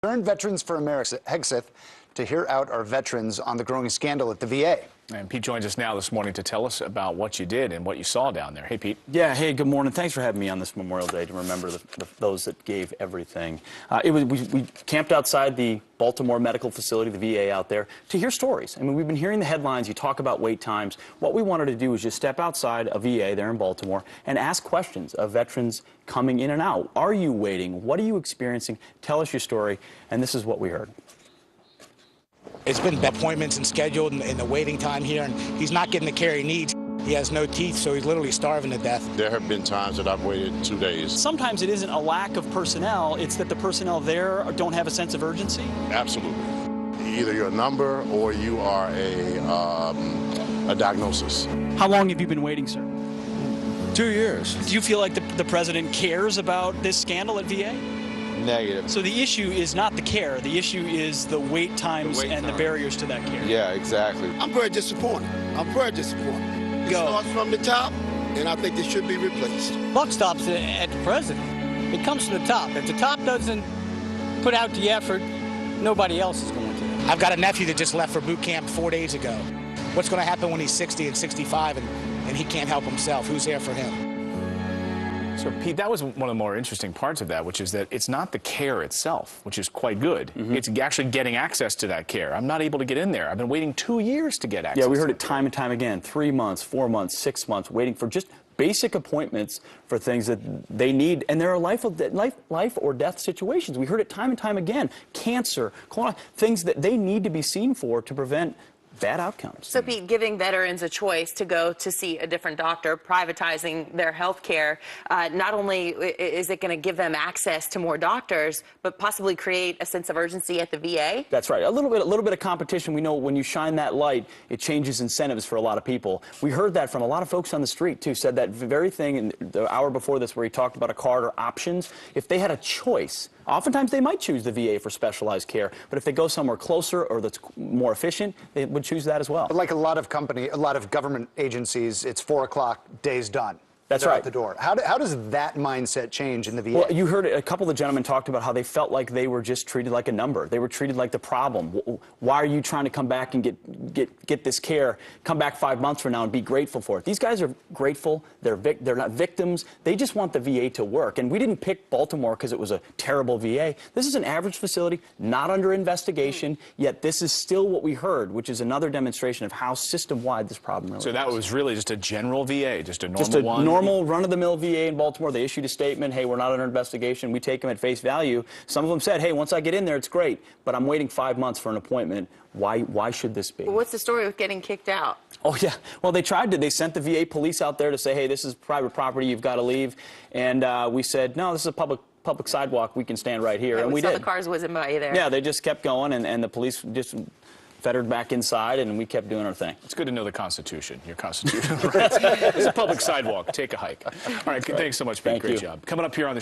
Turned Veterans for America, Hegseth, to hear out our veterans on the growing scandal at the VA. And Pete joins us now this morning to tell us about what you did and what you saw down there. Hey, Pete. Yeah, hey, good morning. Thanks for having me on this Memorial Day to remember those that gave everything. We camped outside the Baltimore Medical Facility, the VA out there, to hear stories. I mean, we've been hearing the headlines. You talk about wait times. What we wanted to do was just step outside a VA there in Baltimore and ask questions of veterans coming in and out. Are you waiting? What are you experiencing? Tell us your story. And this is what we heard. It's been appointments and scheduled and the waiting time here, and he's not getting the care he needs. He has no teeth, so he's literally starving to death. There have been times that I've waited 2 days. Sometimes it isn't a lack of personnel, it's that the personnel there don't have a sense of urgency. Absolutely. Either you're a number or you are a diagnosis. How long have you been waiting, sir? 2 years. Do you feel like the president cares about this scandal at VA? Negative. So the issue is not the care, the issue is the wait times and the barriers to that care. Yeah, exactly. I'm very disappointed. I'm very disappointed. It starts from the top, and I think it should be replaced. Buck stops at the president. It comes from the top. If the top doesn't put out the effort, nobody else is going to. I've got a nephew that just left for boot camp 4 days ago. What's going to happen when he's 60 and 65 and he can't help himself? Who's there for him? So, Pete, that was one of the more interesting parts of that, which is that it's not the care itself, which is quite good. It's actually getting access to that care. I'm not able to get in there. I've been waiting 2 years to get access. Yeah, we heard it time and time again. 3 months, 4 months, 6 months, waiting for just basic appointments for things that they need. And there are life or death situations. We heard it time and time again. Cancer, things that they need to be seen for to prevent bad outcomes. So, Pete, giving veterans a choice to go to see a different doctor, privatizing their health care, not only is it going to give them access to more doctors, but possibly create a sense of urgency at the VA? That's right. A little bit of competition. We know when you shine that light, it changes incentives for a lot of people. We heard that from a lot of folks on the street, too, said that very thing in the hour before this where he talked about a card or options. If they had a choice, oftentimes they might choose the VA for specialized care, but if they go somewhere closer or that's more efficient, they would choose that as well. But like a lot of government agencies, it's 4 o'clock, day's done. That's They're right. Out the door. How does that mindset change in the VA? Well, you heard a couple of the gentlemen talked about how they felt like they were just treated like a number. They were treated like the problem. Why are you trying to come back and get this care? Come back 5 months from now and be grateful for it. These guys are grateful. They're not victims. They just want the VA to work. And we didn't pick Baltimore because it was a terrible VA. This is an average facility, not under investigation, yet this is still what we heard, which is another demonstration of how system-wide this problem really is. So that was really just a general VA, just a normal one? Normal run-of-the-mill VA in Baltimore. They issued a statement, hey, we're not under investigation. We take them at face value. Some of them said, hey, once I get in there, it's great, but I'm waiting 5 months for an appointment. Why should this be? Well, what's the story with getting kicked out? Oh, yeah. Well, they tried to. They sent the VA police out there to say, hey, this is private property. You've got to leave. And we said, no, this is a public sidewalk. We can stand right here. And we did. The cars whizzing by you there. Yeah, they just kept going, and the police just fettered back inside, and we kept doing our thing. It's good to know the Constitution, your constitutional rights. It's a public sidewalk. Take a hike. All right, thanks so much, Pete. Great job. Coming up here on the